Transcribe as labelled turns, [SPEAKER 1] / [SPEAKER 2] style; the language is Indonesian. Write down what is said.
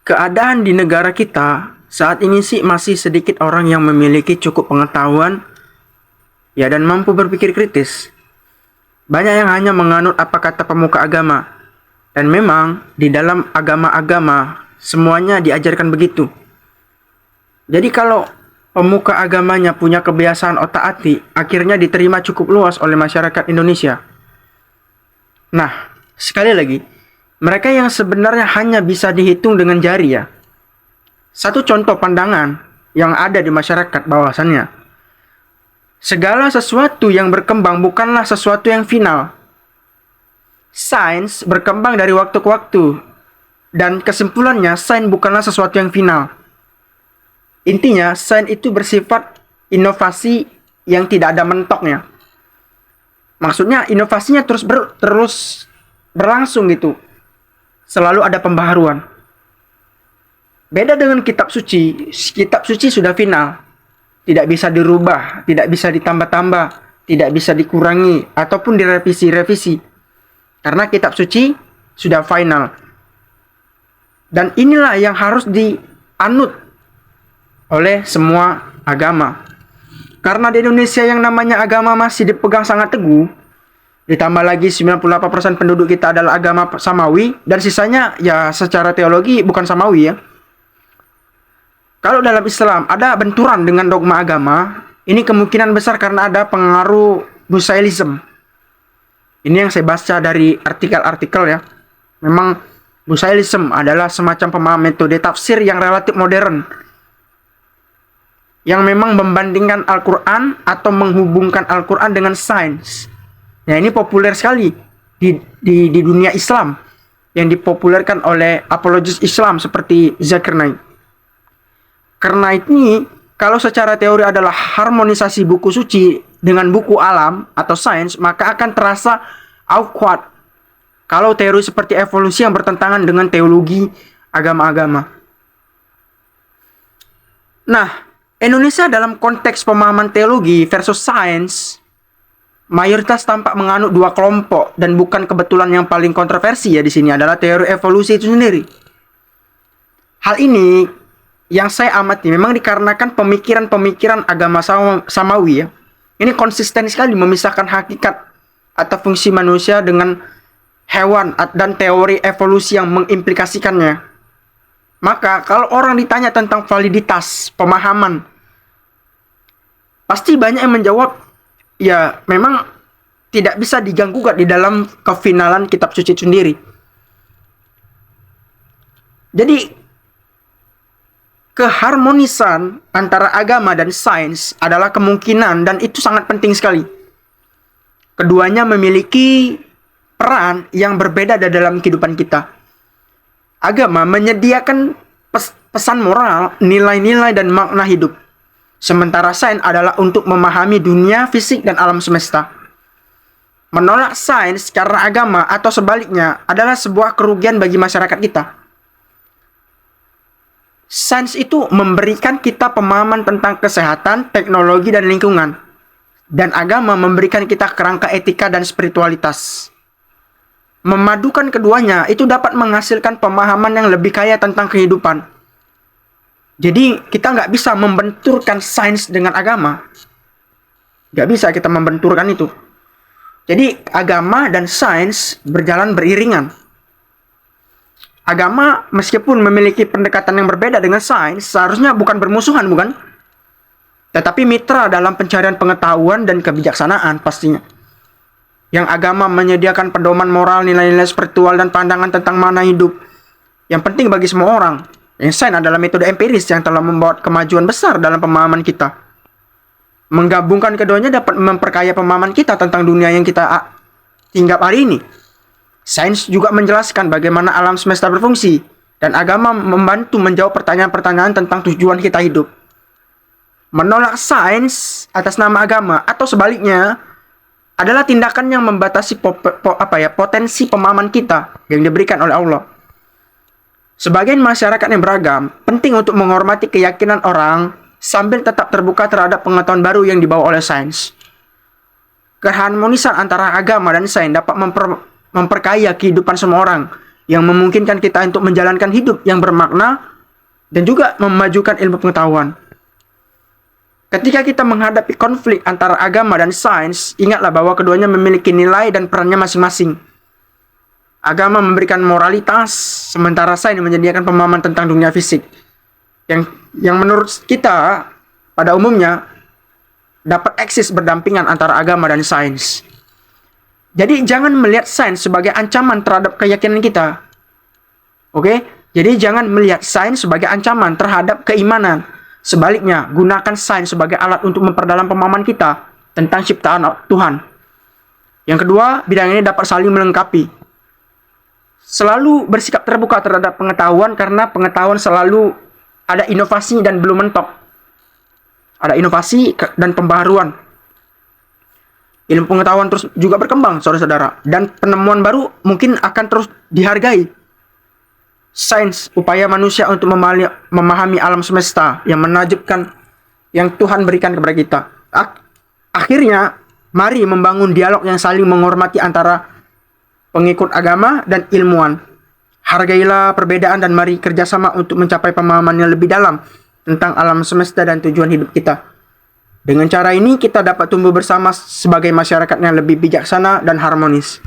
[SPEAKER 1] Keadaan di negara kita saat ini sih masih sedikit orang yang memiliki cukup pengetahuan ya dan mampu berpikir kritis. Banyak yang hanya menganut apa kata pemuka agama. Dan memang di dalam agama-agama semuanya diajarkan begitu. Jadi kalau pemuka agamanya punya kebiasaan otak-atik, akhirnya diterima cukup luas oleh masyarakat Indonesia. Nah, sekali lagi, mereka yang sebenarnya hanya bisa dihitung dengan jari ya. Satu contoh pandangan yang ada di masyarakat bahwasannya segala sesuatu yang berkembang bukanlah sesuatu yang final. Sains berkembang dari waktu ke waktu dan kesimpulannya sains bukanlah sesuatu yang final. Intinya sains itu bersifat inovasi yang tidak ada mentoknya. Maksudnya inovasinya terus berlangsung gitu. Selalu ada pembaharuan. Beda dengan kitab suci sudah final. Tidak bisa dirubah, tidak bisa ditambah-tambah, tidak bisa dikurangi, ataupun direvisi-revisi. Karena kitab suci sudah final. Dan inilah yang harus dianut oleh semua agama. Karena di Indonesia yang namanya agama masih dipegang sangat teguh, ditambah lagi 98% penduduk kita adalah agama Samawi, dan sisanya ya secara teologi bukan Samawi ya. Kalau dalam Islam ada benturan dengan dogma agama, ini kemungkinan besar karena ada pengaruh Busailism. Ini yang saya baca dari artikel-artikel ya. Memang Busailism adalah semacam pemahaman metode tafsir yang relatif modern. Yang memang membandingkan Al-Quran atau menghubungkan Al-Quran dengan sains. Nah ini populer sekali di dunia Islam. Yang dipopulerkan oleh apologis Islam seperti Zakir Naik. Karena ini, kalau secara teori adalah harmonisasi buku suci dengan buku alam atau sains, maka akan terasa awkward kalau teori seperti evolusi yang bertentangan dengan teologi agama-agama. Nah, Indonesia dalam konteks pemahaman teologi versus sains, mayoritas tampak menganut dua kelompok, dan bukan kebetulan yang paling kontroversi ya di sini adalah teori evolusi itu sendiri. Hal ini yang saya amati memang dikarenakan pemikiran-pemikiran agama Samawi ya. Ini konsisten sekali memisahkan hakikat atau fungsi manusia dengan hewan dan teori evolusi yang mengimplikasikannya. Maka kalau orang ditanya tentang validitas pemahaman, pasti banyak yang menjawab, ya memang tidak bisa diganggu di dalam kefinalan kitab suci sendiri. Jadi keharmonisan antara agama dan sains adalah kemungkinan dan itu sangat penting sekali. Keduanya memiliki peran yang berbeda dalam kehidupan kita. Agama menyediakan pesan moral, nilai-nilai dan makna hidup. Sementara sains adalah untuk memahami dunia fisik dan alam semesta. Menolak sains karena agama atau sebaliknya adalah sebuah kerugian bagi masyarakat kita. Sains itu memberikan kita pemahaman tentang kesehatan, teknologi, dan lingkungan. Dan agama memberikan kita kerangka etika dan spiritualitas. Memadukan keduanya itu dapat menghasilkan pemahaman yang lebih kaya tentang kehidupan. Jadi kita nggak bisa membenturkan sains dengan agama. Nggak bisa kita membenturkan itu. Jadi agama dan sains berjalan beriringan. Agama meskipun memiliki pendekatan yang berbeda dengan sains, seharusnya bukan bermusuhan, bukan? Tetapi mitra dalam pencarian pengetahuan dan kebijaksanaan pastinya. Yang agama menyediakan pedoman moral, nilai-nilai spiritual, dan pandangan tentang makna hidup yang penting bagi semua orang. Yang sains adalah metode empiris yang telah membawa kemajuan besar dalam pemahaman kita. Menggabungkan keduanya dapat memperkaya pemahaman kita tentang dunia yang kita hinggap hari ini. Sains juga menjelaskan bagaimana alam semesta berfungsi, dan agama membantu menjawab pertanyaan-pertanyaan tentang tujuan kita hidup. Menolak sains atas nama agama atau sebaliknya adalah tindakan yang membatasi potensi pemahaman kita yang diberikan oleh Allah. Sebagai masyarakat yang beragam, penting untuk menghormati keyakinan orang sambil tetap terbuka terhadap pengetahuan baru yang dibawa oleh sains. Keharmonisan antara agama dan sains dapat memperkaya kehidupan semua orang yang memungkinkan kita untuk menjalankan hidup yang bermakna dan juga memajukan ilmu pengetahuan. Ketika kita menghadapi konflik antara agama dan sains, ingatlah bahwa keduanya memiliki nilai dan perannya masing-masing. Agama memberikan moralitas, sementara sains menyediakan pemahaman tentang dunia fisik. Yang menurut kita pada umumnya dapat eksis berdampingan antara agama dan sains. Jadi jangan melihat sains sebagai ancaman terhadap keyakinan kita. Oke? Jadi jangan melihat sains sebagai ancaman terhadap keimanan. Sebaliknya, gunakan sains sebagai alat untuk memperdalam pemahaman kita tentang ciptaan Tuhan. Yang kedua, bidang ini dapat saling melengkapi. Selalu bersikap terbuka terhadap pengetahuan karena pengetahuan selalu ada inovasi dan belum mentok. Ada inovasi dan pembaharuan. Ilmu pengetahuan terus juga berkembang, saudara-saudara. Dan penemuan baru mungkin akan terus dihargai. Sains, upaya manusia untuk memahami alam semesta yang menakjubkan yang Tuhan berikan kepada kita. Akhirnya, mari membangun dialog yang saling menghormati antara pengikut agama dan ilmuwan. Hargailah perbedaan dan mari kerjasama untuk mencapai pemahaman yang lebih dalam tentang alam semesta dan tujuan hidup kita. Dengan cara ini kita dapat tumbuh bersama sebagai masyarakat yang lebih bijaksana dan harmonis.